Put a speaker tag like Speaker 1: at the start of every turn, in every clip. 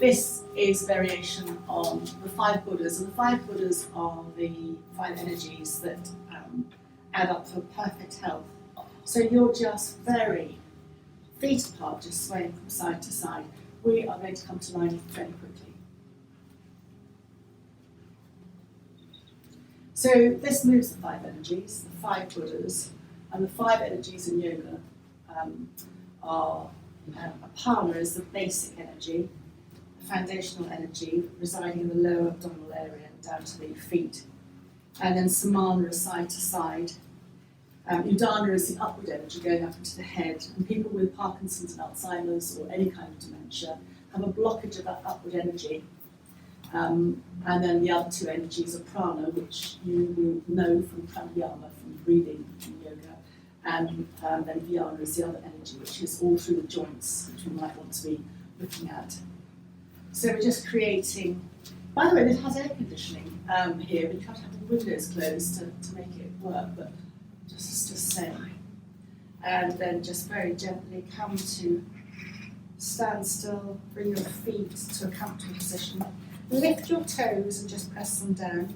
Speaker 1: This is variation on the 5 Buddhas, and the 5 Buddhas are the 5 energies that add up for perfect health. So you're just very feet apart, just swaying from side to side. We are going to come to line very quickly. So this moves the 5 energies, the 5 Buddhas, and the 5 energies in yoga are Apana is the basic energy, the foundational energy residing in the lower abdominal area down to the feet, and then Samana is side to side. Udana is the upward energy going up into the head, and people with Parkinson's and Alzheimer's or any kind of dementia have a blockage of that upward energy. And then the other 2 energies are prana, which you will know from pranayama, from breathing in yoga, and then dhyana is the other energy, which is all through the joints, which we might want to be looking at. So we're just creating, by the way, this has air conditioning here, but you have to have the windows closed to make it work, but just say. And then just very gently come to stand still, bring your feet to a comfortable position. Lift your toes and just press them down.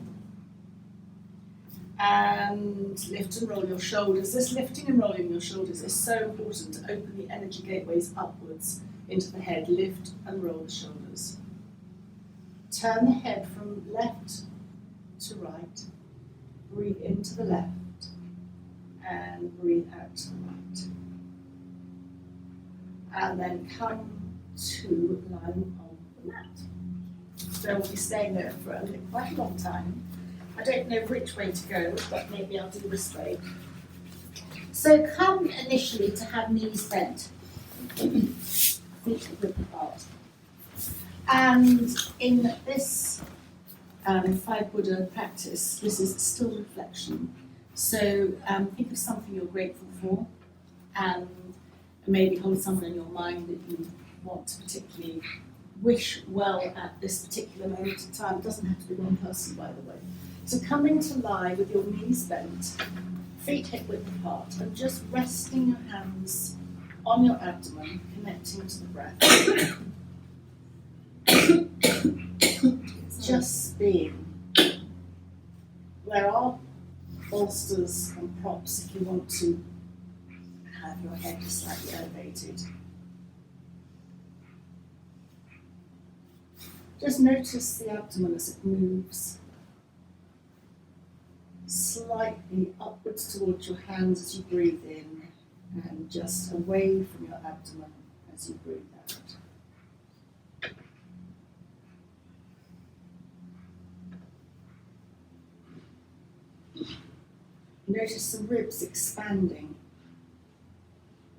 Speaker 1: And lift and roll your shoulders. This lifting and rolling your shoulders is so important to open the energy gateways upwards into the head. Lift and roll the shoulders. Turn the head from left to right. Breathe into the left and breathe out to the right. And then come to line on the mat. So we'll be staying there for quite a long time. I don't know which way to go, but maybe I'll do this way. So come initially to have knees bent, feet width apart. And in this 5 Buddha practice, this is still reflection. So think of something you're grateful for, and maybe hold someone in your mind that you want to particularly wish well at this particular moment in time. It doesn't have to be one person, by the way. So coming to lie with your knees bent, feet hip width apart, and just resting your hands on your abdomen, connecting to the breath. Just being. There are bolsters and props if you want to have your head just slightly elevated. Just notice the abdomen as it moves slightly upwards towards your hands as you breathe in, and just away from your abdomen as you breathe out. Notice the ribs expanding,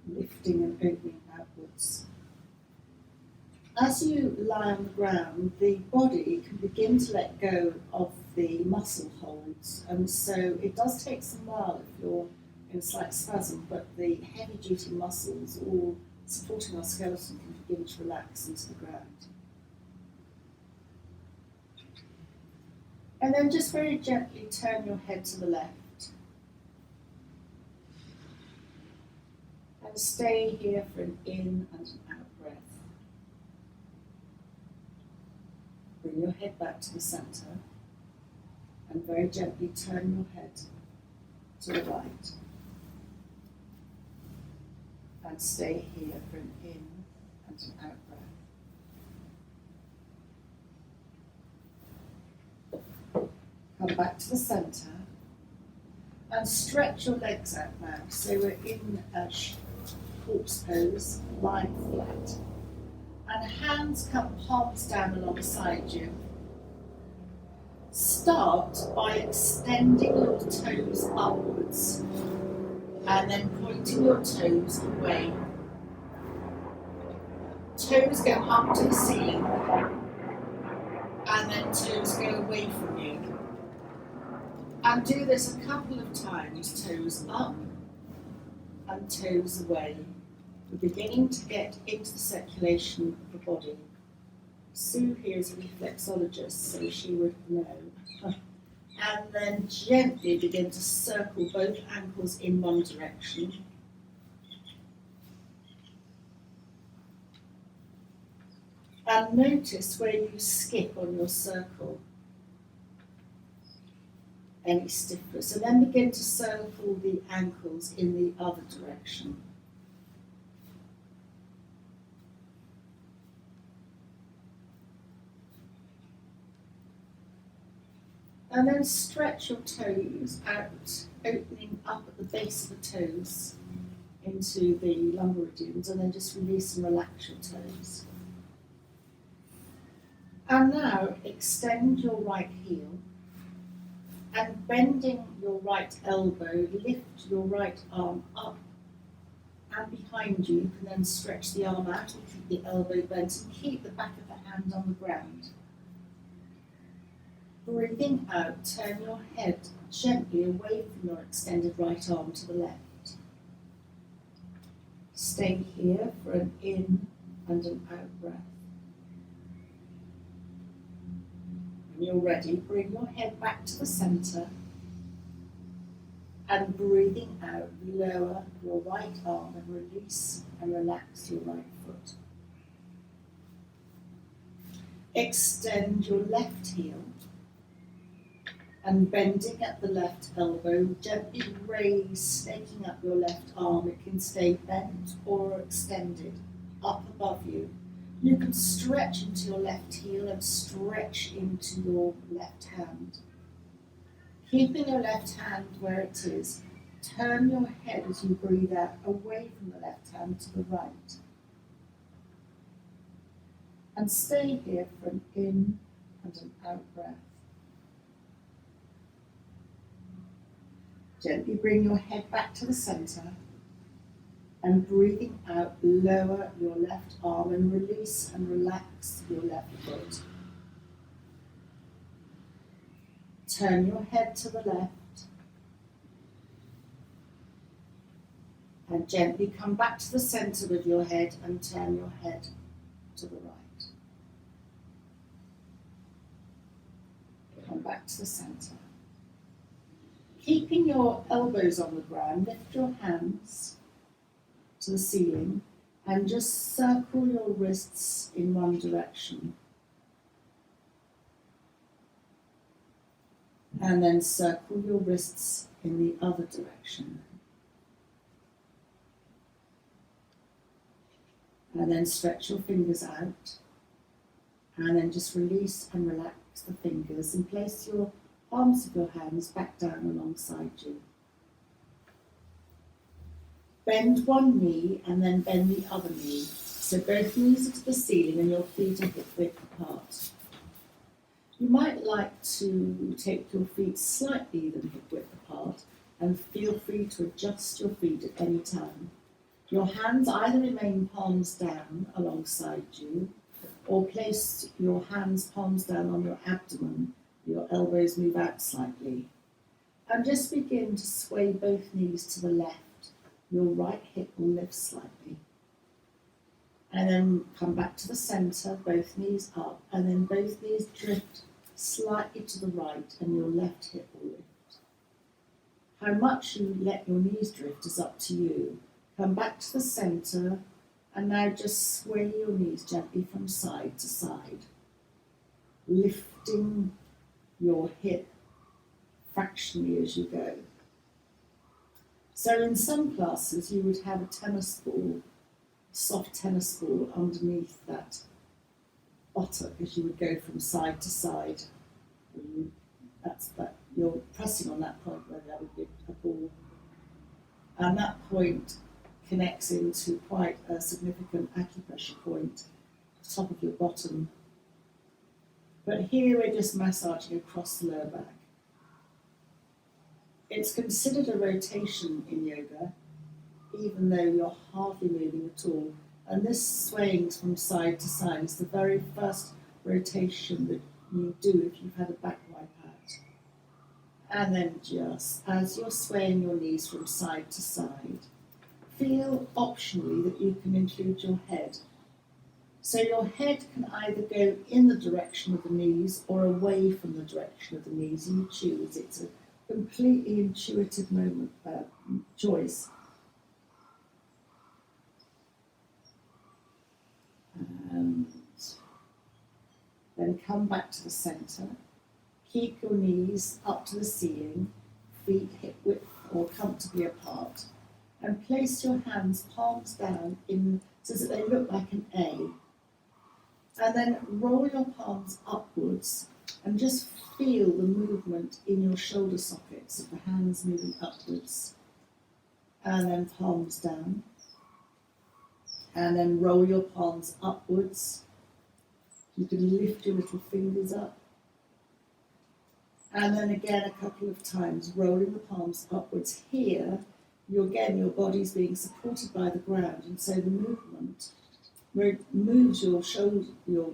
Speaker 1: lifting and opening outwards. As you lie on the ground, the body can begin to let go of the muscle holds, and so it does take some while if you're in a slight spasm, but the heavy-duty muscles all supporting our skeleton can begin to relax into the ground. And then just very gently turn your head to the left. And stay here for an in and an out breath. Bring your head back to the center and very gently turn your head to the right. And stay here for an in and an out breath. Come back to the center and stretch your legs out now. So we're in a corpse pose, lying flat. And hands come palms down alongside you. Start by extending your toes upwards and then pointing your toes away. Toes go up to the ceiling and then toes go away from you. And do this a couple of times, toes up and toes away. We're beginning to get into the circulation of the body. Sue here is a reflexologist, so she would know. And then gently begin to circle both ankles in one direction. And notice where you skip on your circle, any stiffness, and then begin to circle the ankles in the other direction. And then stretch your toes out, opening up at the base of the toes into the lumbar meridians, and then just release and relax your toes. And now extend your right heel, and bending your right elbow, lift your right arm up and behind you. You can then stretch the arm out and keep the elbow bent and keep the back of the hand on the ground. Breathing out, turn your head gently away from your extended right arm to the left. Stay here for an in and an out breath. When you're ready, bring your head back to the centre and breathing out, lower your right arm and release and relax your right foot. Extend your left heel and bending at the left elbow, gently raise, snaking up your left arm. It can stay bent or extended up above you. You can stretch into your left heel and stretch into your left hand. Keeping your left hand where it is, turn your head as you breathe out away from the left hand to the right. And stay here for an in and an out breath. Gently bring your head back to the centre and breathing out, lower your left arm and release and relax your left foot. Turn your head to the left and gently come back to the centre with your head and turn your head to the right. Come back to the centre. Keeping your elbows on the ground, lift your hands to the ceiling and just circle your wrists in one direction. And then circle your wrists in the other direction. And then stretch your fingers out. And then just release and relax the fingers and place your palms of your hands back down alongside you. Bend one knee and then bend the other knee. So both knees are to the ceiling and your feet are hip width apart. You might like to take your feet slightly than hip width apart and feel free to adjust your feet at any time. Your hands either remain palms down alongside you or place your hands palms down on your abdomen. Your elbows move out slightly. And just begin to sway both knees to the left. Your right hip will lift slightly. And then come back to the centre, both knees up, and then both knees drift slightly to the right and your left hip will lift. How much you let your knees drift is up to you. Come back to the centre and now just sway your knees gently from side to side, lifting your hip fractionally as you go. So in some classes you would have a tennis ball, soft tennis ball underneath that buttock as you would go from side to side. You're pressing on that point where there would be a ball. And that point connects into quite a significant acupressure point, the top of your bottom. But here we're just massaging across the lower back. It's considered a rotation in yoga, even though you're hardly moving at all. And this swaying from side to side is the very first rotation that you do if you've had a back wipe out. And then just as you're swaying your knees from side to side, feel optionally that you can include your head. So your head can either go in the direction of the knees or away from the direction of the knees. You choose. It's a completely intuitive choice. And Then come back to the centre. Keep your knees up to the ceiling, feet hip width or comfortably apart. And place your hands palms down in so that they look like an A. And then roll your palms upwards and just feel the movement in your shoulder sockets of the hands moving upwards. And then palms down. And then roll your palms upwards. You can lift your little fingers up. And then again a couple of times, rolling the palms upwards. Here, your body's being supported by the ground, and so the movement moves your shoulder, your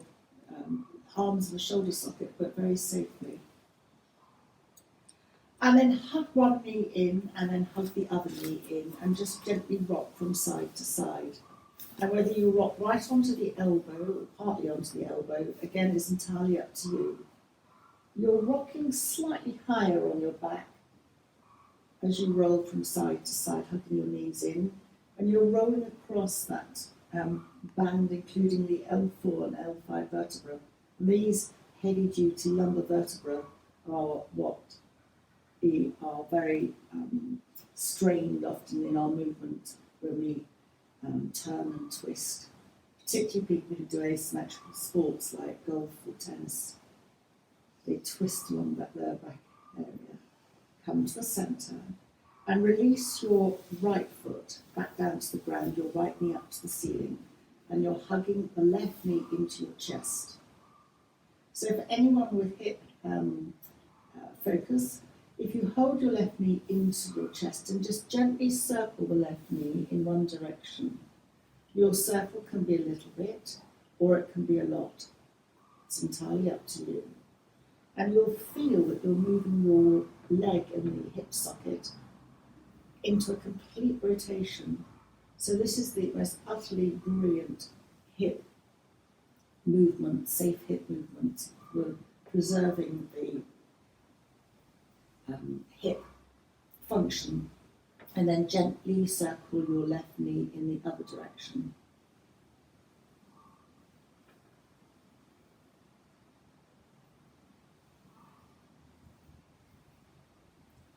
Speaker 1: arms in the shoulder socket, but very safely. And then hug one knee in, and then hug the other knee in, and just gently rock from side to side. And whether you rock right onto the elbow or partly onto the elbow, again, is entirely up to you. You're rocking slightly higher on your back as you roll from side to side, hugging your knees in, and you're rolling across that band, including the L4 and L5 vertebra. And these heavy-duty lumbar vertebrae are what are very strained often in our movement when we turn and twist, particularly people who do asymmetrical sports like golf or tennis. They twist along that lower back area. Come to the centre and release your right foot back down to the ground, your right knee up to the ceiling, and you're hugging the left knee into your chest. So for anyone with hip focus, if you hold your left knee into your chest and just gently circle the left knee in one direction, your circle can be a little bit or it can be a lot. It's entirely up to you. And you'll feel that you're moving your leg and the hip socket into a complete rotation. So this is the most utterly brilliant hip movement, safe hip movement. We're preserving the hip function, and then gently circle your left knee in the other direction.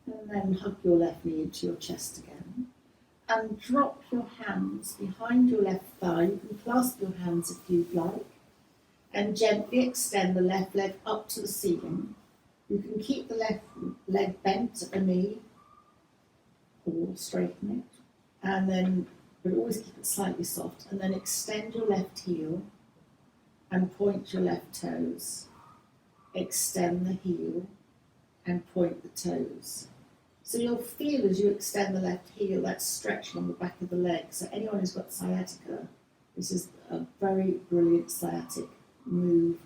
Speaker 1: And then hug your left knee into your chest again. And drop your hands behind your left thigh. You can clasp your hands if you'd like. And gently extend the left leg up to the ceiling. You can keep the left leg bent at the knee or straighten it. And then, but always keep it slightly soft. And then extend your left heel and point your left toes. Extend the heel and point the toes. So you'll feel as you extend the left heel, that stretching on the back of the leg. So anyone who's got sciatica, this is a very brilliant sciatic move.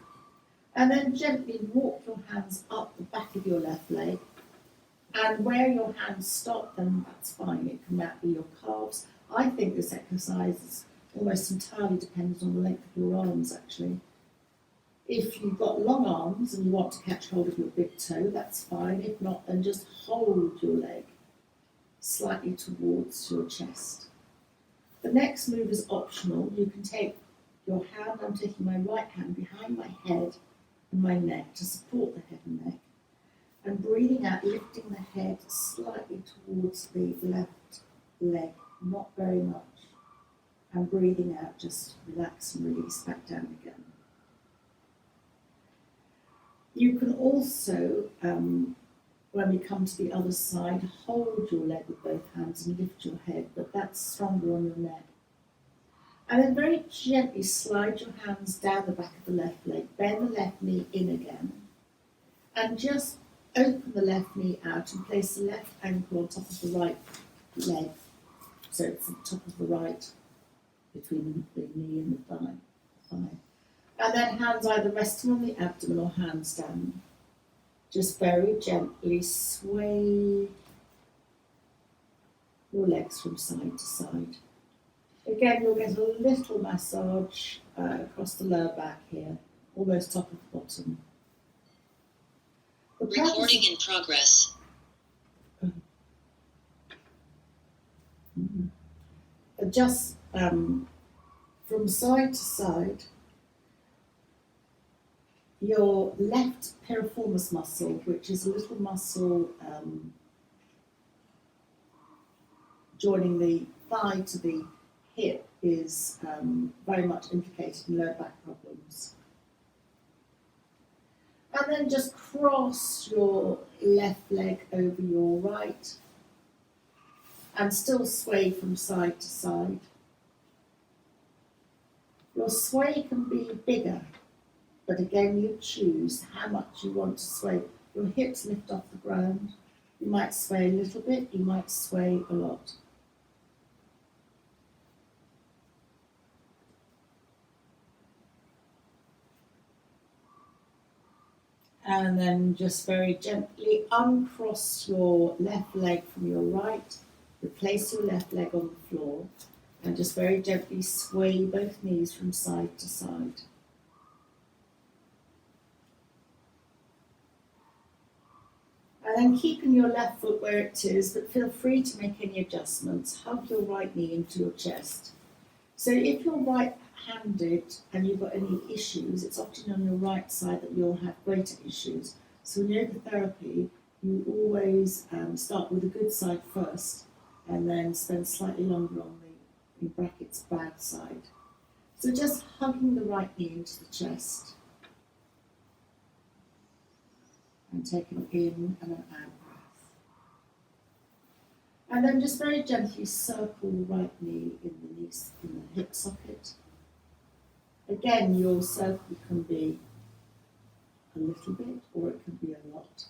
Speaker 1: And then gently walk your hands up the back of your left leg. And where your hands stop, then that's fine. It can be your calves. I think this exercise is almost entirely dependent on the length of your arms, actually. If you've got long arms and you want to catch hold of your big toe, that's fine. If not, then just hold your leg slightly towards your chest. The next move is optional. You can take your hand, I'm taking my right hand behind my head and my neck to support the head and neck. And breathing out, lifting the head slightly towards the left leg, not very much. And breathing out, just relax and release back down again. You can also, when we come to the other side, hold your leg with both hands and lift your head, but that's stronger on your neck. And then very gently slide your hands down the back of the left leg, bend the left knee in again, and just open the left knee out and place the left ankle on top of the right leg. So it's the top of the right, between the knee and the thigh. And then hands either resting on the abdomen or hands down. Just very gently sway your legs from side to side. Again, you'll get a little massage across the lower back here, almost top of the bottom.
Speaker 2: Recording in progress.
Speaker 1: Just from side to side, your left piriformis muscle, which is a little muscle joining the thigh to the hip, is very much implicated in lower back problems. And then just cross your left leg over your right and still sway from side to side. Your sway can be bigger, but again you choose how much you want to sway. Your hips lift off the ground. You might sway a little bit, you might sway a lot. And then just very gently uncross your left leg from your right, replace your left leg on the floor, and just very gently sway both knees from side to side. And then keeping your left foot where it is, but feel free to make any adjustments. Hug your right knee into your chest. So if you're right-handed and you've got any issues, it's often on your right side that you'll have greater issues. So in yoga therapy, you always start with the good side first and then spend slightly longer on the, in brackets, bad side. So just hugging the right knee into the chest and taking in and an out breath. And then just very gently circle the right knee in the hip socket. Again, your circle can be a little bit or it can be a lot.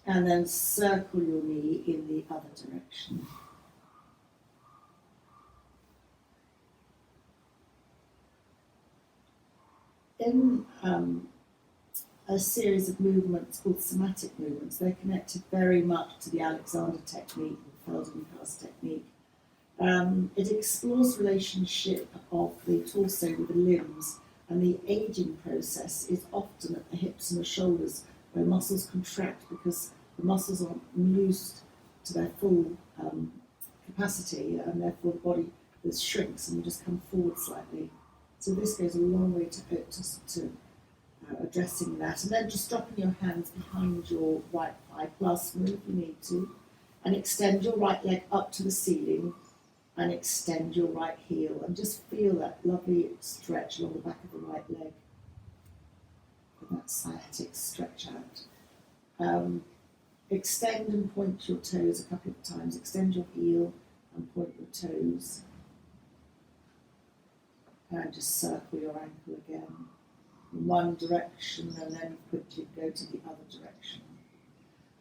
Speaker 1: And then circle your knee in the other direction. In a series of movements called somatic movements, they're connected very much to the Alexander technique, the Feldenkrais technique. It explores the relationship of the torso with the limbs, and the aging process is often at the hips and the shoulders, where muscles contract because the muscles aren't used to their full capacity, and therefore the body shrinks and you just come forward slightly. So this goes a long way to addressing that. And then just dropping your hands behind your right thigh, plus move if you need to, and extend your right leg up to the ceiling and extend your right heel, and just feel that lovely stretch along the back of the right leg. And that sciatic stretch out. Extend and point your toes a couple of times. Extend your heel and point your toes. And just circle your ankle again in one direction and then quickly go to the other direction.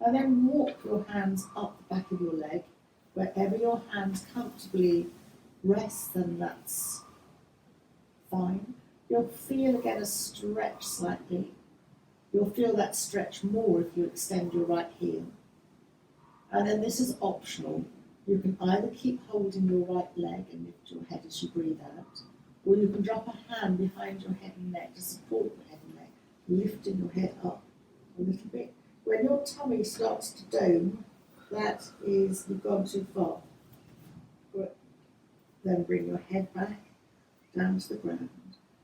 Speaker 1: And then walk your hands up the back of your leg. Wherever your hands comfortably rest, then that's fine. You'll feel again a stretch slightly. You'll feel that stretch more if you extend your right heel. And then this is optional. You can either keep holding your right leg and lift your head as you breathe out, or you can drop a hand behind your head and neck to support your head and neck, lifting your head up a little bit. When your tummy starts to dome, that is, you've gone too far. Then bring your head back down to the ground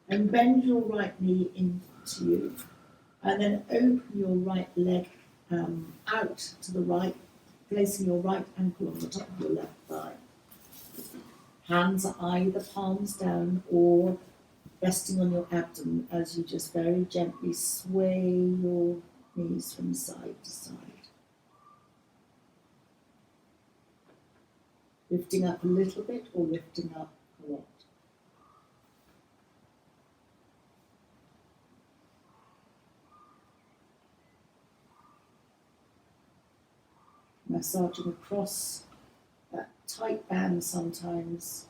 Speaker 1: and bend your right knee into you, and then open your right leg out to the right, placing your right ankle on the top of your left thigh. Hands are either palms down or resting on your abdomen as you just very gently sway your knees from side to side. Lifting up a little bit or lifting up a lot. Massaging across that tight band sometimes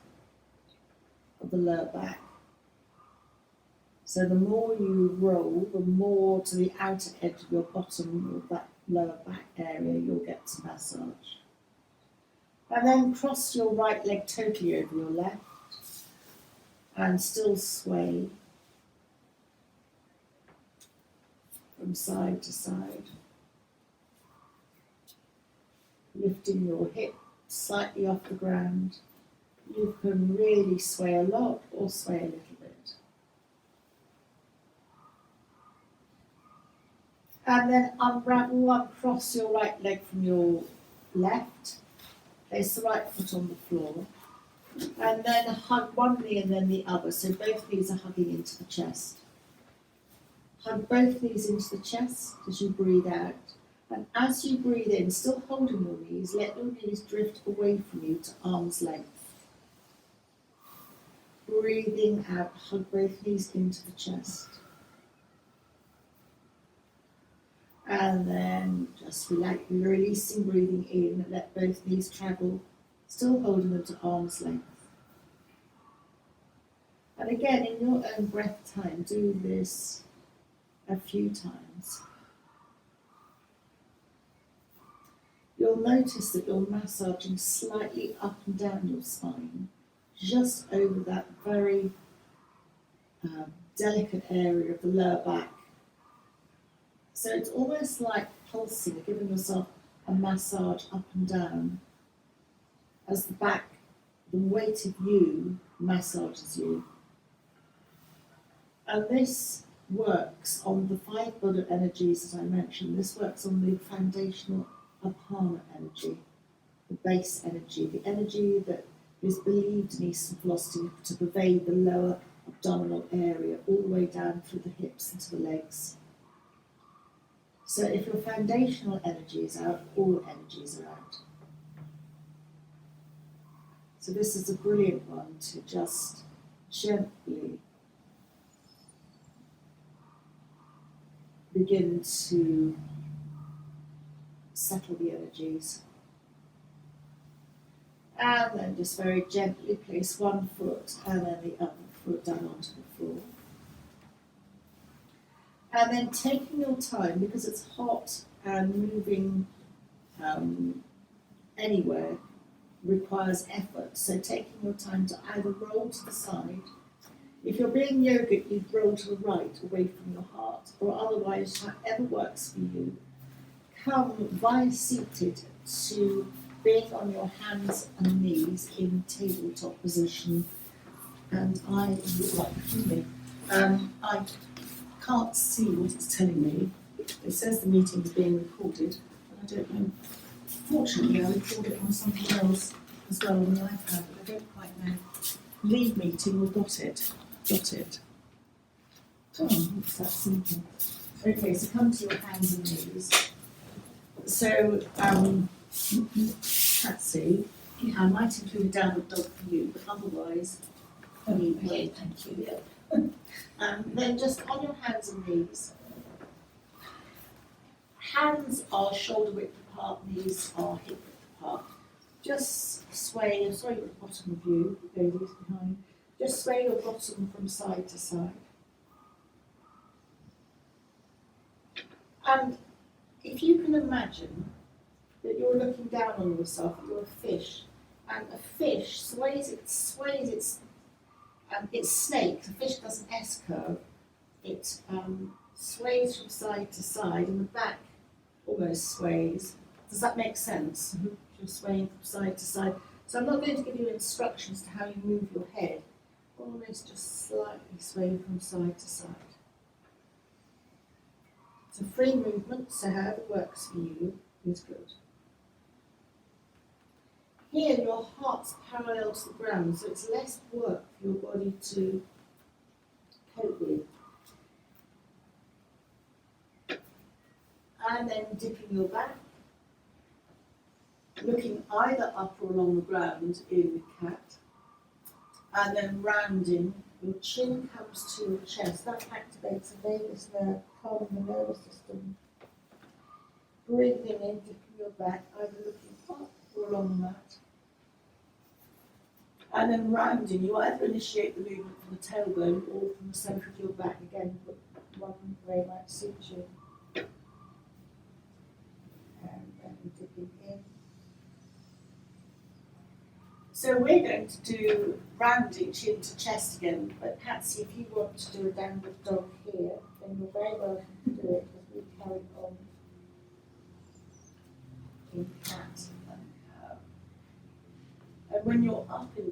Speaker 1: of the lower back. So the more you roll, the more to the outer edge of your bottom of that lower back area you'll get to massage. And then cross your right leg totally over your left and still sway from side to side. lifting your hip slightly off the ground. You can really sway a lot or sway a little bit. And then unravel, uncross your right leg from your left. Place the right foot on the floor. And then hug one knee and then the other. So both knees are hugging into the chest. Hug both knees into the chest as you breathe out. And as you breathe in, still holding your knees, let your knees drift away from you to arm's length. Breathing out, hug both knees into the chest. And then just relax, releasing, breathing in, let both knees travel, still holding them to arm's length. And again, in your own breath time, do this a few times. You'll notice that you're massaging slightly up and down your spine, just over that very delicate area of the lower back. So it's almost like pulsing, giving yourself a massage up and down as the back, the weight of you massages you. And this works on the 5 Buddha energies that I mentioned. This works on the foundational Apana energy, the base energy, the energy that is believed in Eastern philosophy to pervade the lower abdominal area all the way down through the hips and to the legs. So if your foundational energy is out, all energies are out. So this is a brilliant one to just gently begin to settle the energies. And then just very gently place one foot and then the other foot down onto the floor. And then taking your time, because it's hot and moving anywhere requires effort, so taking your time to either roll to the side. If you're being yogic, you'd roll to the right, away from your heart, or otherwise, however works for you. Come via seated to being on your hands and knees in tabletop position. And I would like to me. I can't see what it's telling me. It says the meeting is being recorded, but I don't know. Fortunately, I record it on something else as well on the iPad, but I don't quite know. Leave meeting or got it. Got it. Oh, it's that simple. Okay, so come to your hands and knees. So, Patsy, I might include a downward dog for you, but otherwise, okay, thank you. Yeah. Then just on your hands and knees. Hands are shoulder width apart, knees are hip width apart. Just sway, sorry, at the bottom of you, ladies behind. Just sway your bottom from side to side. And if you can imagine that you're looking down on yourself, you're a fish, and a fish sways its snake. The fish does an S curve. It sways from side to side, and the back almost sways. Does that make sense? Mm-hmm. You're swaying from side to side. So I'm not going to give you instructions to how you move your head. Almost just slightly sway from side to side. It's a free movement, so however works for you is good. Here your heart's parallel to the ground, so it's less work for your body to cope with. And then dipping your back, looking either up or along the ground in cat, and then rounding, your chin comes to your chest. That activates the vagus nerve, calming the nervous system. Breathing in, dipping your back, either looking up or along the mat. And then rounding, you either initiate the movement from the tailbone or from the centre of your back. Again, one way might suit you. And then dipping in. So we're going to do rounding chin to chest again, but Patsy, if you want to do a downward dog here, then you're very welcome to do it as we carry on in cat.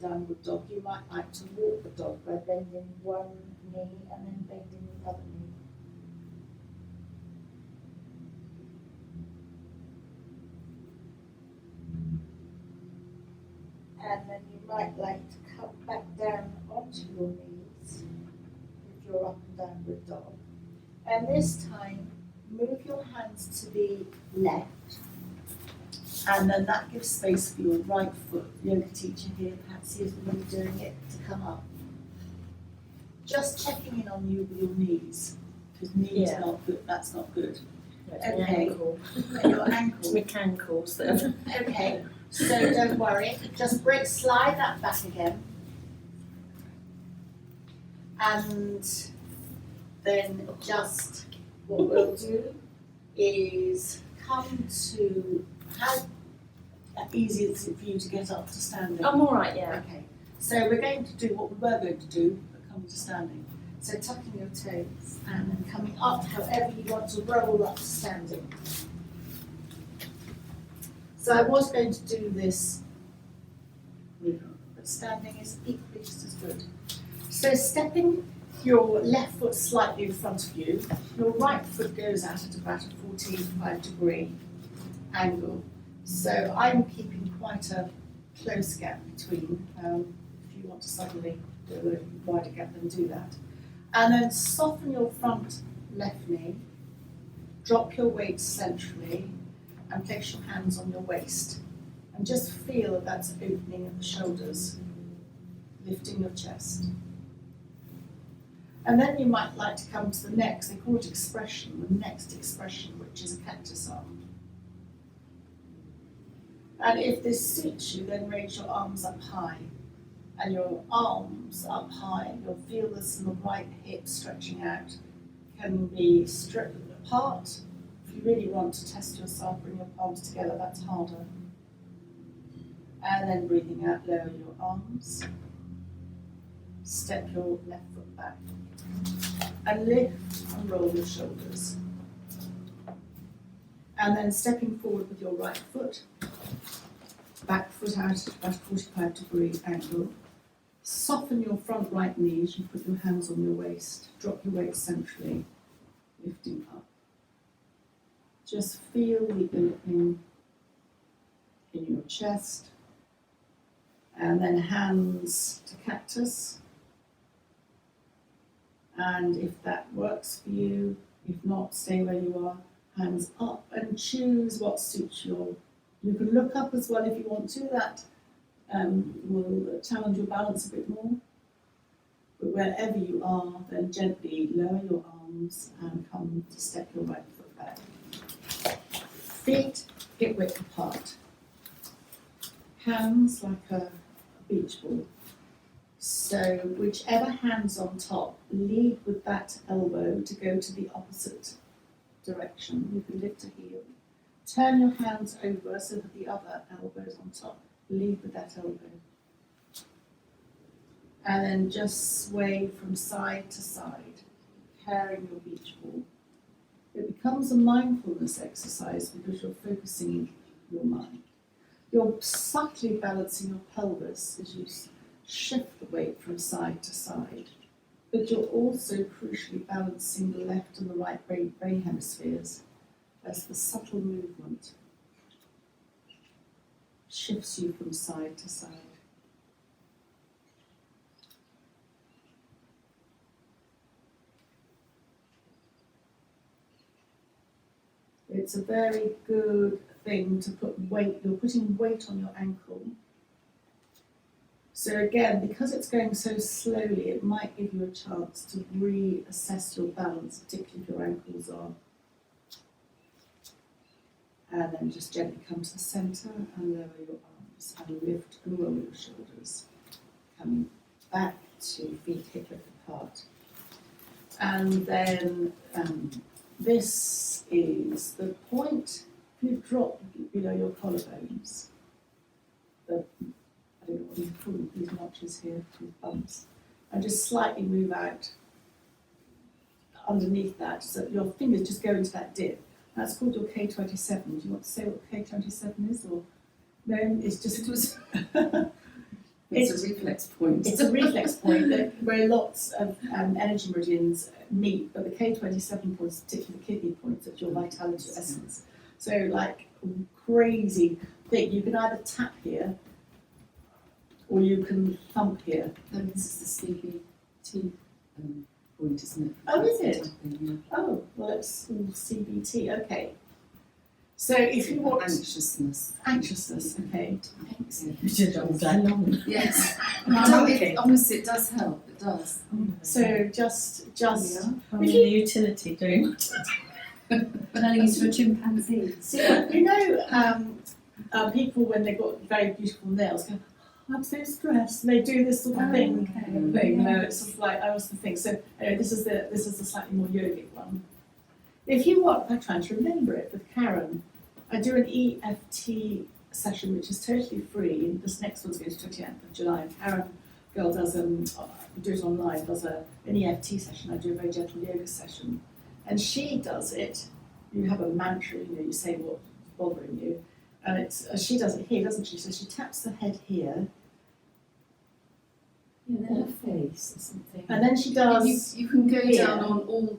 Speaker 1: downward dog, you might like to walk the dog by bending one knee and then bending the other knee. And then you might like to come back down onto your knees with your up and downward dog. And this time, move your hands to the left. And then that gives space for your right foot. The yoga teacher here, perhaps he is really doing it to come up. Just checking in on you with your knees. Because knees
Speaker 3: Yeah.
Speaker 1: not good, that's not good.
Speaker 3: That's
Speaker 1: Okay.
Speaker 3: my ankle.
Speaker 1: And your ankle.
Speaker 3: Mechanicals there.
Speaker 1: Okay, so don't worry, just slide that back again. And then just what we'll do is come to, how easy is it for you to get up to standing?
Speaker 3: I'm alright, yeah.
Speaker 1: Okay, so we're going to do what we were going to do, but come to standing. So tucking your toes and then coming up however you want to roll up to standing. So I was going to do this, but standing is equally just as good. So stepping your left foot slightly in front of you, your right foot goes out at about a 45-degree angle. So I'm keeping quite a close gap between. If you want to suddenly do a wider gap, then do that. And then soften your front left knee, drop your weight centrally, and place your hands on your waist. And just feel that that's opening at the shoulders, lifting your chest. And then you might like to come to the next, they call it expression, the next expression, which is a cactus arm. And if this suits you, then raise your arms up high. And your arms up high, you'll feel this in the right hip stretching out. Can be stripped apart. If you really want to test yourself, bring your palms together, that's harder. And then breathing out, lower your arms. Step your left foot back. And lift and roll your shoulders. And then stepping forward with your right foot. Back foot out at about a 45-degree angle. Soften your front right knees, you put your hands on your waist, drop your weight centrally, lifting up. Just feel the opening in your chest, and then hands to cactus. And if that works for you, if not, stay where you are, hands up, and choose what suits your. You can look up as well if you want to, that will challenge your balance a bit more. But wherever you are, then gently lower your arms and come to step your right foot back. Feet hip width apart. Hands like a beach ball. So whichever hand's on top, lead with that elbow to go to the opposite direction. You can lift a heel. Turn your hands over so that the other elbow is on top. Lead with that elbow. And then just sway from side to side, carrying your beach ball. It becomes a mindfulness exercise because you're focusing your mind. You're subtly balancing your pelvis as you shift the weight from side to side, but you're also crucially balancing the left and the right brain hemispheres as the subtle movement shifts you from side to side. It's a very good thing to put weight, you're putting weight on your ankle. So again, because it's going so slowly, it might give you a chance to reassess your balance, particularly if your ankles are. And then just gently come to the centre and lower your arms and lift and roll your shoulders. Coming back to feet hip width apart. And then this is the point, if you drop below your collarbones, I don't know what you call them, these notches here, these bumps, and just slightly move out underneath that, so your fingers just go into that dip. That's called your K27. Do you want to say what K27 is, or no? It's just.
Speaker 3: It was.
Speaker 1: But
Speaker 3: It's a reflex point.
Speaker 1: It's a reflex point where lots of energy meridians meet, but the K27 points, particularly the kidney points, of your vitality essence. So like crazy thing. You can either tap here or you can thump here.
Speaker 3: And this is the CBT point, isn't it?
Speaker 1: Oh, is it?
Speaker 3: Tapping,
Speaker 1: Oh, well, it's all CBT. Okay. So if you want
Speaker 3: anxiousness.
Speaker 1: okay.
Speaker 4: You did all day long.
Speaker 3: Yes.
Speaker 1: Okay.
Speaker 3: Honestly, it does help. It does.
Speaker 1: So just
Speaker 4: I'm in the utility doing.
Speaker 5: Learning is for chimpanzees.
Speaker 1: see, you know, people when they've got very beautiful nails go, I'm so stressed. And they do this sort of thing. It's sort of like I was the thing. So anyway, this is the slightly more yogic one. If you want, I'm trying to remember it with Karen. I do an EFT session which is totally free. And this next one's going to 29th of July. And Karen Girl does do it online. Does an EFT session. I do a very gentle yoga session, and she does it. You have a mantra. You say what's bothering you. And it's she does it here, doesn't she? So she taps the head here,
Speaker 4: Yeah, then her face or something.
Speaker 1: and then she does.
Speaker 3: You can go
Speaker 1: here.
Speaker 3: down on all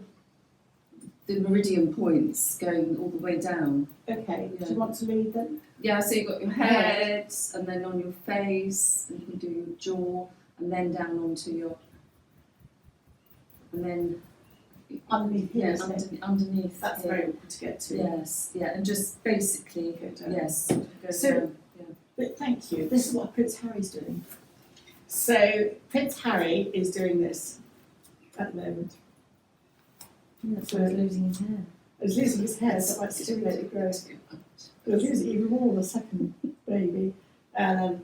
Speaker 3: the meridian points, going all the way down.
Speaker 1: Okay.
Speaker 3: Yeah.
Speaker 1: Do you want to lead them?
Speaker 3: Yeah, so you've got your head, and then on your face, and you can do your jaw, and then down onto your, and then
Speaker 1: Underneath here.
Speaker 3: yeah,
Speaker 1: isn't it?
Speaker 3: underneath.
Speaker 1: That's
Speaker 3: here.
Speaker 1: very awkward to get to.
Speaker 3: Yes, yeah, and just basically,
Speaker 1: Go down.
Speaker 3: yes, go
Speaker 1: So-
Speaker 3: down. Yeah.
Speaker 1: But thank you. This is what Prince Harry's doing. So Prince Harry is doing this at the moment.
Speaker 4: That's why he's losing his hair.
Speaker 1: He's losing his hair, so it might stimulate it growth. He'll lose it even more the second baby, and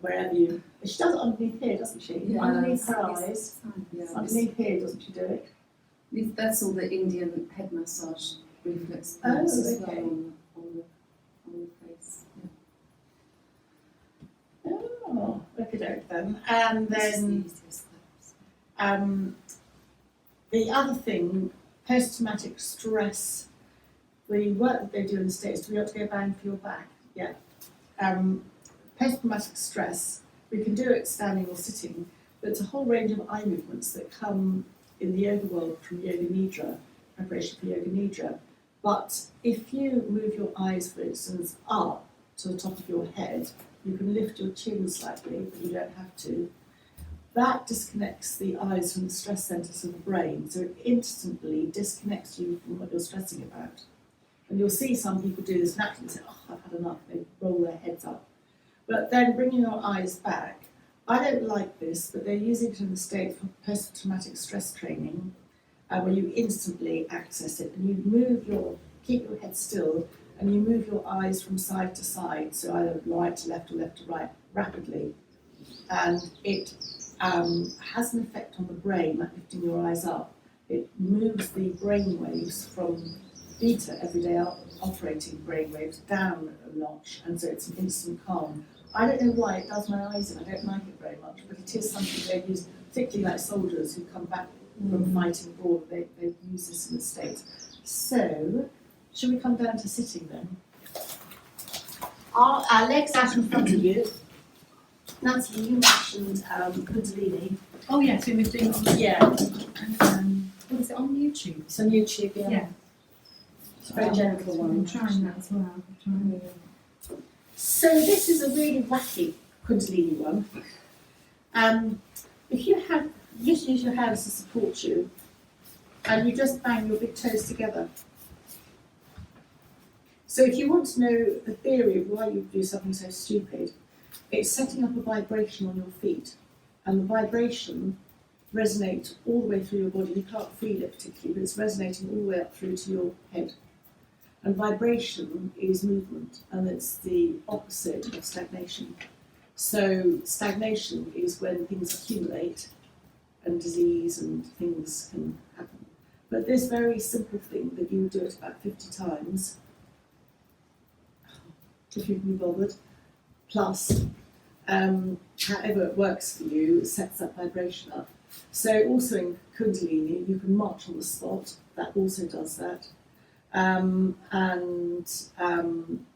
Speaker 1: wherever you. She does it underneath here, doesn't she?
Speaker 3: Yeah,
Speaker 1: Underneath her
Speaker 3: yes.
Speaker 1: eyes.
Speaker 3: Yeah,
Speaker 1: Underneath here, doesn't she do it?
Speaker 3: that's all the Indian head massage reflex
Speaker 1: Oh,
Speaker 3: points as
Speaker 1: okay.
Speaker 3: well on the face. Yeah.
Speaker 1: Oh, okay, then. And
Speaker 3: This is the
Speaker 1: then
Speaker 3: easiest steps.
Speaker 1: the other thing, post-traumatic stress, the work that they do in the States, do we have to go bang for your back? Yeah. Post-traumatic stress, we can do it standing or sitting, but it's a whole range of eye movements that come in the yoga world from Yoga Nidra, preparation for Yoga Nidra. But if you move your eyes, for instance, up to the top of your head, you can lift your chin slightly, but you don't have to. That disconnects the eyes from the stress centres of the brain, so it instantly disconnects you from what you're stressing about. And you'll see some people do this naturally and say, oh, I've had enough, they roll their heads up. But then bringing your eyes back, I don't like this, but they're using it in the States for post-traumatic stress training, where you instantly access it and you keep your head still, and you move your eyes from side to side, so either right to left or left to right, rapidly. And it has an effect on the brain, like lifting your eyes up. It moves the brain waves from beta, everyday operating brain waves, down a notch, and so it's an instant calm. I don't know why it does my eyes in, I don't like it very much, but it is something they use, particularly like soldiers who come back from fighting abroad, they use this in the States. So, should we come down to sitting then? Our legs out in front of you. Nancy, you mentioned Kundalini.
Speaker 5: Oh yes, we were doing it.
Speaker 1: Yeah.
Speaker 5: What is it on YouTube?
Speaker 1: It's on YouTube, yeah.
Speaker 5: Yeah.
Speaker 1: It's a very gentle
Speaker 5: I'm
Speaker 1: one.
Speaker 5: trying that as well. I'm trying.
Speaker 1: So this is a really wacky Kundalini one. If you just use your hands to support you, and you just bang your big toes together. So if you want to know the theory of why you do something so stupid, it's setting up a vibration on your feet, and the vibration resonates all the way through your body. You can't feel it particularly, but it's resonating all the way up through to your head. And vibration is movement, and it's the opposite of stagnation. So stagnation is when things accumulate and disease and things can happen. But this very simple thing that you do it about 50 times, if you can be bothered, plus however it works for you, sets that vibration up. So also in Kundalini, you can march on the spot, that also does that.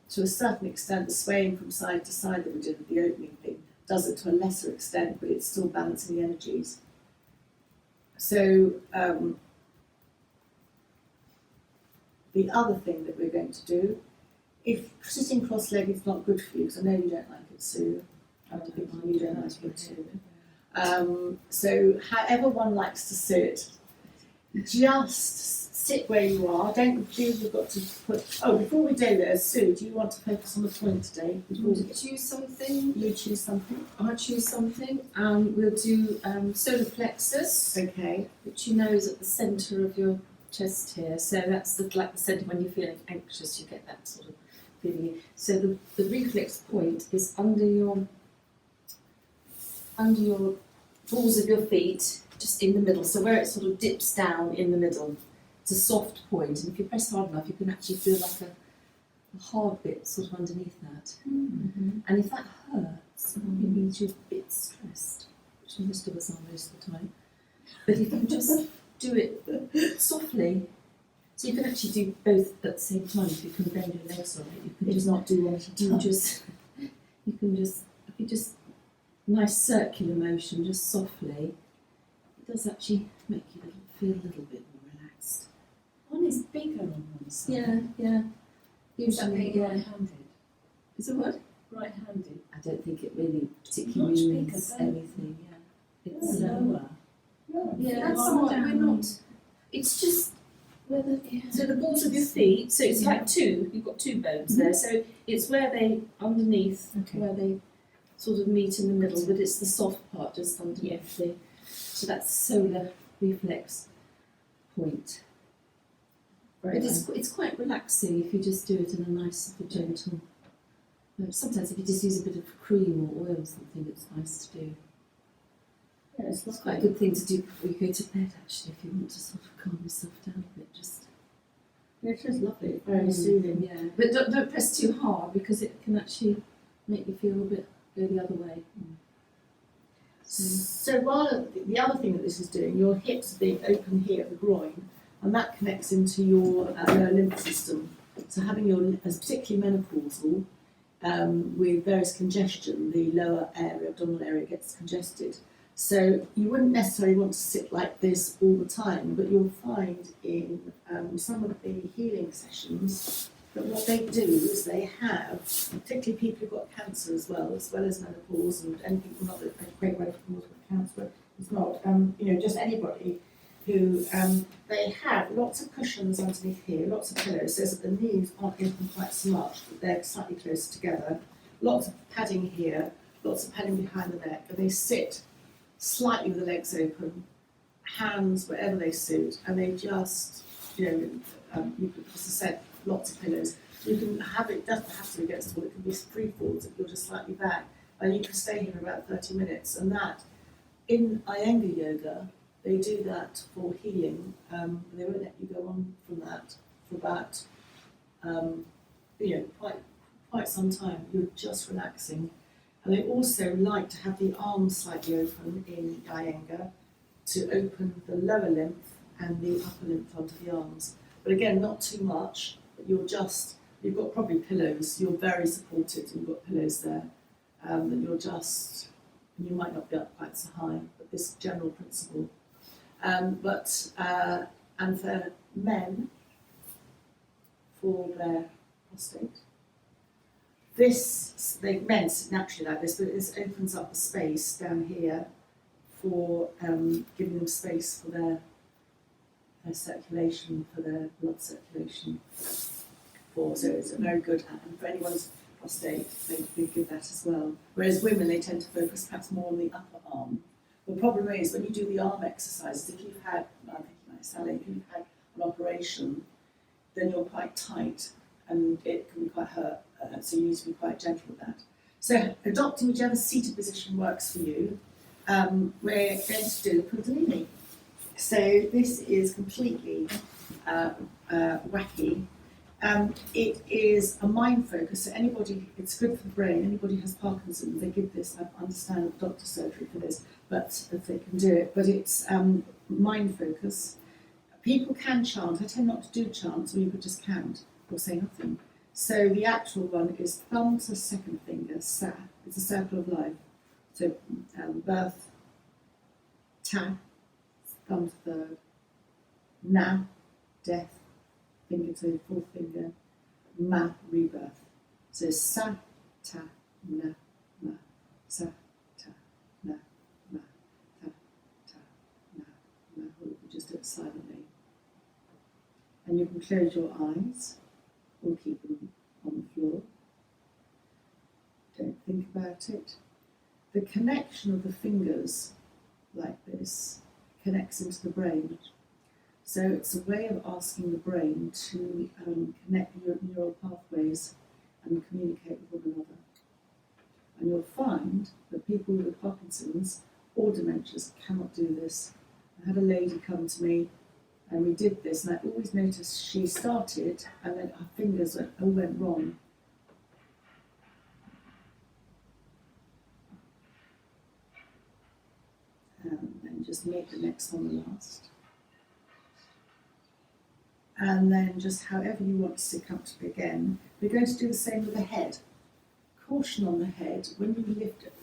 Speaker 1: To a certain extent, the swaying from side to side that we did at the opening thing does it to a lesser extent, but it's still balancing the energies. So the other thing that we're going to do, if sitting cross-legged is not good for you, because I know you don't like it, Sue, I think you don't like it too. So however one likes to sit, just sit where you are. Don't feel you've got to put. Oh, before we do this, Sue, do you want to focus on the point today?
Speaker 3: Do you want to choose something?
Speaker 1: You choose something.
Speaker 3: I'll choose something. We'll do solar plexus,
Speaker 1: Okay.
Speaker 3: which you know is at the centre of your chest here. So that's like the centre when you're feeling anxious, you get that sort of feeling. So the reflex point is under your balls of your feet, just in the middle. So where it sort of dips down in the middle. It's a soft point, and if you press hard enough, you can actually feel like a hard bit sort of underneath that. And if that hurts, it means you're a bit stressed, which most of us are most of the time. But if you just do it softly, so you can actually do both at the same time. If you can bend your legs on it, you can
Speaker 1: Just not do one at a time.
Speaker 3: if you just nice circular motion, just softly, it does actually make you feel a little bit more relaxed.
Speaker 4: One is bigger on one side.
Speaker 3: Yeah.
Speaker 4: Is that
Speaker 3: Usually,
Speaker 4: being
Speaker 3: yeah.
Speaker 4: right-handed?
Speaker 3: Is it what?
Speaker 4: Right-handed.
Speaker 3: I don't think it really particularly
Speaker 4: Much
Speaker 3: means
Speaker 4: bigger, don't
Speaker 3: anything. Yeah. It's
Speaker 4: Lower.
Speaker 3: yeah.
Speaker 5: That's
Speaker 3: Somewhat,
Speaker 5: down.
Speaker 3: we're not. It's just so the balls of your feet. So it's like two. You've got two bones there. So it's where they underneath,
Speaker 4: Okay.
Speaker 3: where they sort of meet in the middle, but it's the soft part just underneath the. So that's the solar reflex point.
Speaker 1: Very
Speaker 3: But
Speaker 1: nice.
Speaker 3: it's quite relaxing if you just do it in a nice sort of gentle. Sometimes if you just use a bit of cream or oil or something, it's nice to do.
Speaker 1: Yeah, it's
Speaker 3: It's quite a good thing to do before you go to bed, actually, if you want to sort of calm yourself down a bit. Just
Speaker 1: Yeah, it is lovely. Very soothing.
Speaker 3: yeah, but don't press too hard because it can actually make you feel a bit go the other way.
Speaker 1: So while the other thing that this is doing, your hips are being open here at the groin, and that connects into your lower lymph system. So having your, as particularly menopausal, with various congestion, the lower area, abdominal area gets congested. So you wouldn't necessarily want to sit like this all the time, but you'll find in some of the healing sessions that what they do is they have, particularly people who've got cancer as well as menopause and anything, not that a great way for people with cancer, but it's not, just anybody who, they have lots of cushions underneath here, lots of pillows, so that the knees aren't open quite so much, but they're slightly closer together, lots of padding here, lots of padding behind the neck, and they sit slightly with the legs open, hands wherever they suit, and they just, you could, as I said, lots of pillows. You can have it, doesn't have to be against the wall, it can be free falls if you're just slightly back, and you can stay here about 30 minutes. And that, in Iyengar yoga, they do that for healing. They won't let you go on from that for about, quite some time. You're just relaxing. And they also like to have the arms slightly open in Iyengar to open the lower lymph and the upper lymph under the arms. But again, not too much, but you've got probably pillows, you're very supported, you've got pillows there, that you might not be up quite so high, but this general principle. And for men, for their prostate, men sit naturally like this, but this opens up a space down here for giving them space for their circulation, for their blood circulation. So it's a very good, and for anyone's prostate, they give that as well. Whereas women, they tend to focus perhaps more on the upper arm. The problem is when you do the arm exercises, if you've had, I'm thinking like Sally, if you've had an operation, then you're quite tight and it can be quite hurt. So you need to be quite gentle with that. So adopting whichever seated position works for you, we're going to do Kundalini. So this is completely wacky. It is a mind focus. So anybody, it's good for the brain. Anybody who has Parkinson's, they give this. I understand doctor surgery for this, but if they can do it. But it's mind focus. People can chant. I tend not to do chants, or you could just count or say nothing. So the actual one is thumb to second finger, sa. It's a circle of life. So birth, ta, thumb to third, na, death, finger to fourth finger, ma, rebirth. So sa, ta, na, ma, sa, ta, na, ma, ta, ta, na, ma. We'll just do it silently. And you can close your eyes or keep them on the floor. Don't think about it. The connection of the fingers, like this, connects into the brain. So it's a way of asking the brain to connect your neural pathways and communicate with one another. And you'll find that people with Parkinson's or dementias cannot do this. I had a lady come to me and we did this, and I always noticed she started and then her fingers went wrong. And just make the next one the last. And then just however you want to sit comfortably again. We're going to do the same with the head. Caution on the head, when you lift it.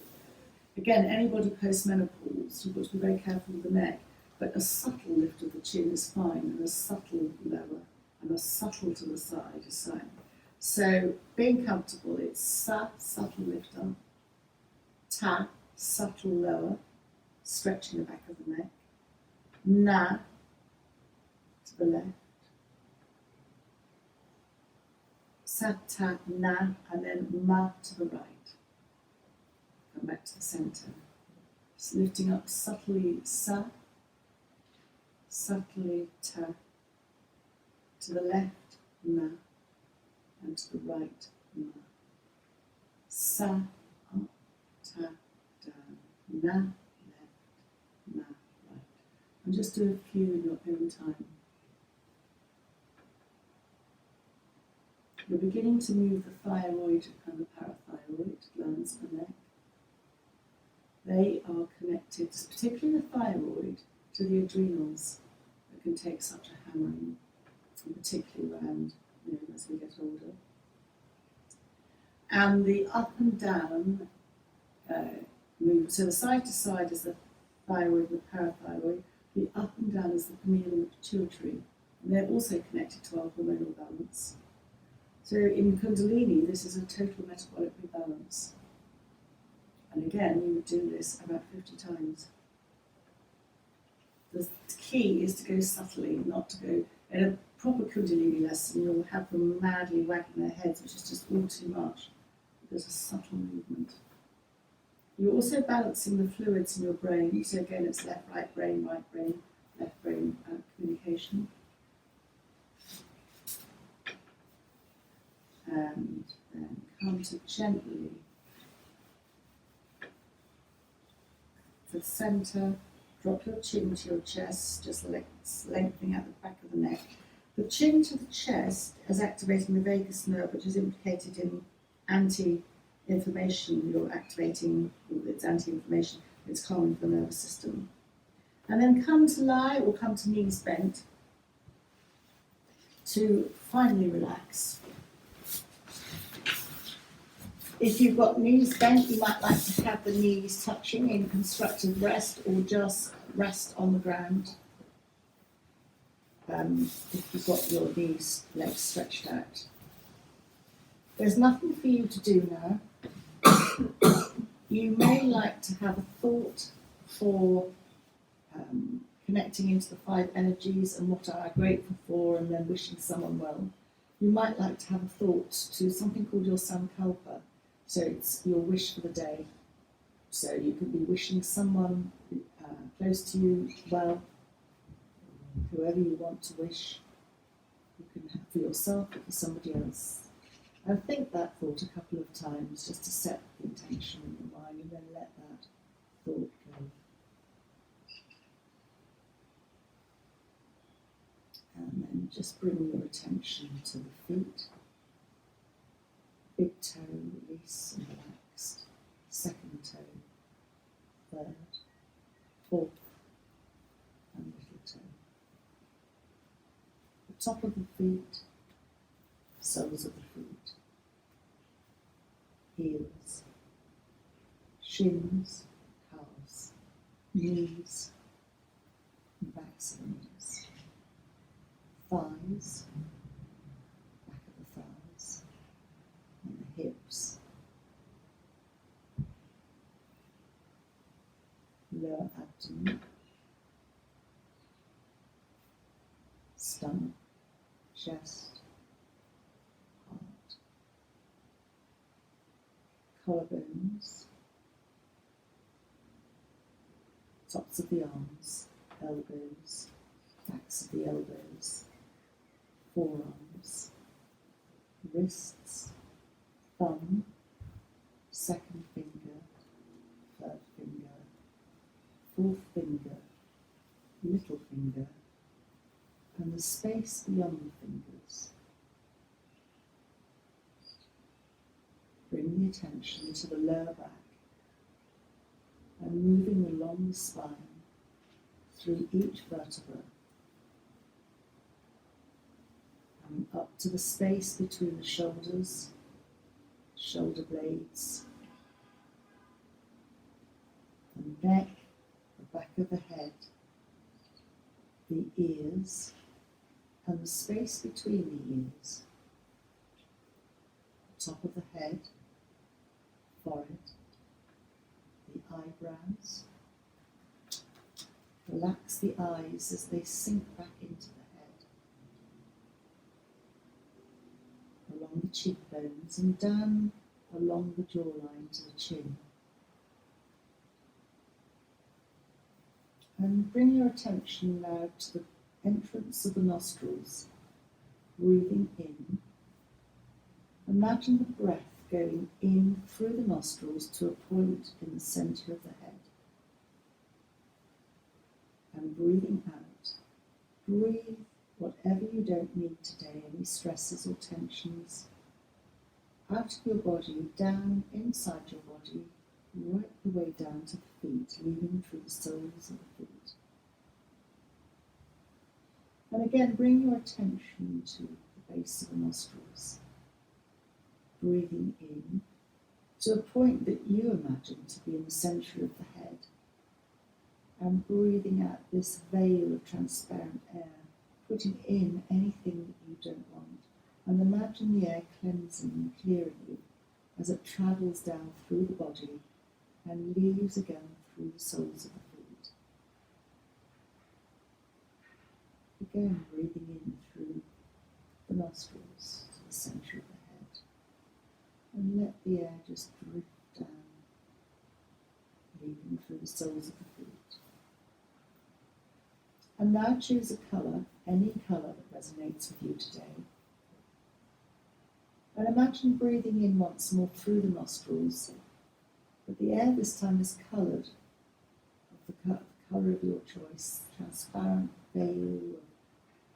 Speaker 1: Again, anybody post-menopause, you've got to be very careful with the neck, but a subtle lift of the chin is fine, and a subtle lower, and a subtle to the side is fine. So being comfortable, it's sa, subtle lift up, ta, subtle lower, stretching the back of the neck, na, to the left, sa, ta, na, and then ma to the right. Come back to the centre. Just lifting up subtly sa, subtly ta, to the left, na, and to the right, ma. Sa, up, ta, down, na, left, ma, right. And just do a few in your own time. You're beginning to move the thyroid and the parathyroid glands of the neck. They are connected, particularly the thyroid, to the adrenals that can take such a hammering, and particularly around, as we get older. And the up and down move. So the side to side is the thyroid and the parathyroid. The up and down is the pineal and the pituitary. And they're also connected to our hormonal balance. So in Kundalini, this is a total metabolic rebalance. And again, you would do this about 50 times. The key is to go subtly, not to go. In a proper Kundalini lesson, you'll have them madly wagging their heads, which is just all too much. There's a subtle movement. You're also balancing the fluids in your brain. So again, it's left, right brain, left brain communication. And then come to gently to the centre, drop your chin to your chest, just lengthening out the back of the neck. The chin to the chest is activating the vagus nerve, which is implicated in anti-inflammation. You're activating, it's anti-inflammation, it's calming the nervous system. And then come to lie or come to knees bent to finally relax. If you've got knees bent, you might like to have the knees touching in constructive rest or just rest on the ground. If you've got your knees, legs stretched out. There's nothing for you to do now. You may like to have a thought for connecting into the 5 energies and what are I grateful for, and then wishing someone well. You might like to have a thought to something called your Sankalpa. So it's your wish for the day. So you could be wishing someone close to you well, whoever you want to wish. You can have for yourself or for somebody else. And think that thought a couple of times just to set the intention in your mind, and then let that thought go. And then just bring your attention to the feet. Big toe, release and relaxed. Second toe, third, fourth, and little toe. The top of the feet, soles of the feet, heels,
Speaker 6: shins, calves, knees, and backs of the knees, thighs, back of the thighs, and the hips, lower abdomen, stomach, chest, heart, collarbones, tops of the arms, elbows, backs of the elbows, forearms, wrists, thumb, second finger, third finger, fourth finger, little finger, and the space beyond the fingers. Bring the attention to the lower back and moving along the spine through each vertebra and up to the space between the shoulders, shoulder blades, the neck, the back of the head, the ears, and the space between the ears, the top of the head, forehead, the eyebrows. Relax the eyes as they sink back into the head, along the cheekbones and down along the jawline to the chin. And bring your attention now to the entrance of the nostrils, breathing in. Imagine the breath going in through the nostrils to a point in the centre of the head. And breathing out. Breathe whatever you don't need today, any stresses or tensions, out of your body, down inside your body, right the way down to the feet, leading through the soles of the feet. And again, bring your attention to the base of the nostrils, breathing in to a point that you imagine to be in the centre of the head, and breathing out this veil of transparent air, putting in anything that you don't want, and imagine the air cleansing and clearing you as it travels down through the body and leaves again through the soles of the feet. Again, breathing in through the nostrils to the centre of the head, and let the air just drift down, leaving through the soles of the feet. And now choose a colour, any colour that resonates with you today. And imagine breathing in once more through the nostrils, but the air this time is coloured, of the colour of your choice. Transparent veil of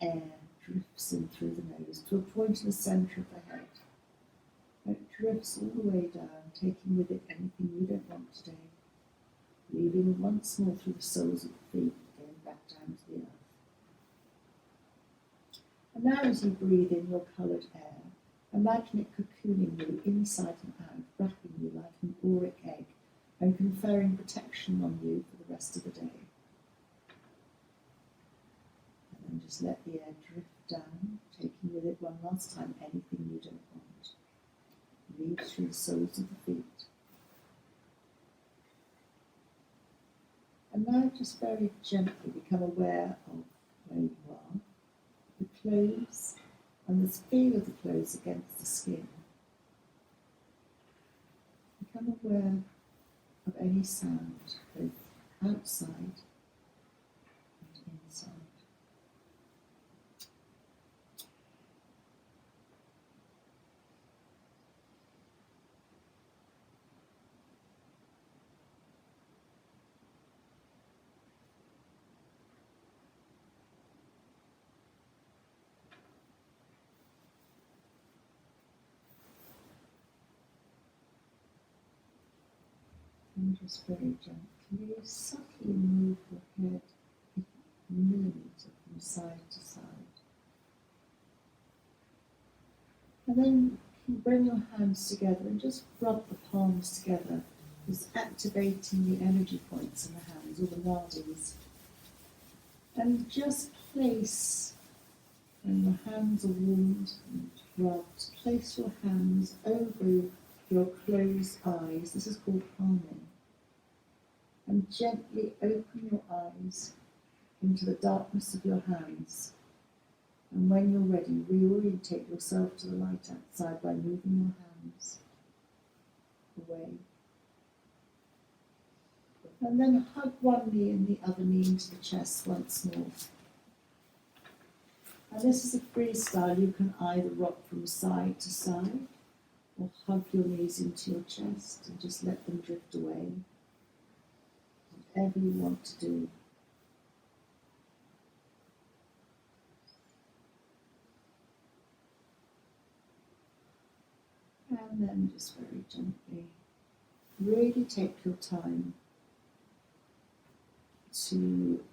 Speaker 6: air drifts in through the nose to a point in the centre of the head. And it drifts all the way down, taking with it anything you don't want today, leaving once more through the soles of the feet, going back down to the earth. And now as you breathe in your coloured air, imagine it cocooning you inside and out, wrapping you like an auric egg and conferring protection on you for the rest of the day. And then just let the air drift down, taking with it one last time anything you don't want. Leave through the soles of the feet. And now just very gently become aware of where you are, the clothes, and the feel of the clothes against the skin. Become aware of any sound, both outside and inside. And just very gently, subtly move your head a millimetre from side to side. And then you bring your hands together and just rub the palms together is activating the energy points in the hands, or the nadis. And just place, when your hands are warmed and rubbed, place your hands over your closed eyes. This is called palming. And gently open your eyes into the darkness of your hands. And when you're ready, reorientate yourself to the light outside by moving your hands away. And then hug one knee and the other knee into the chest once more. And this is a freestyle. You can either rock from side to side or hug your knees into your chest and just let them drift away. Whatever you want to do. And then just very gently, really take your time to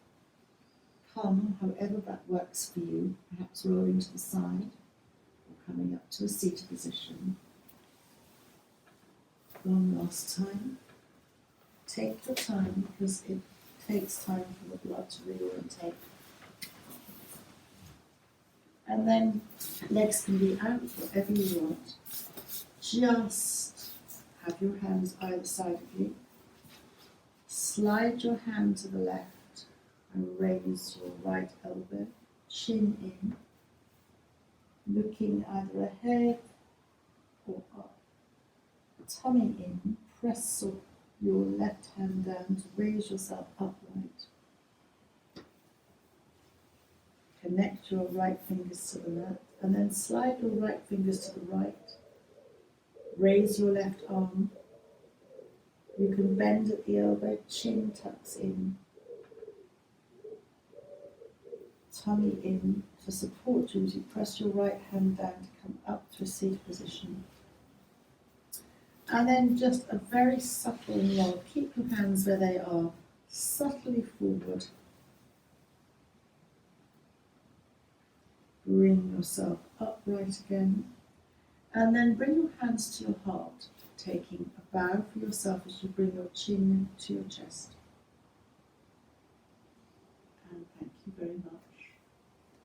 Speaker 6: come, however that works for you, perhaps rolling to the side or coming up to a seated position. One last time. Take your time because it takes time for the blood to reorientate. And then legs can be out, whatever you want. Just have your hands either side of you. Slide your hand to the left and raise your right elbow, chin in, looking either ahead or up. Tummy in, press your left hand down to raise yourself upright. Connect your right fingers to the mat and then slide your right fingers to the right. Raise your left arm. You can bend at the elbow, chin tucks in. Tummy in. For support you, as you press your right hand down to come up to a seated position. And then just a very subtle roll. Keep your hands where they are, subtly forward. Bring yourself upright again. And then bring your hands to your heart, taking a bow for yourself as you bring your chin to your chest. And thank you very much.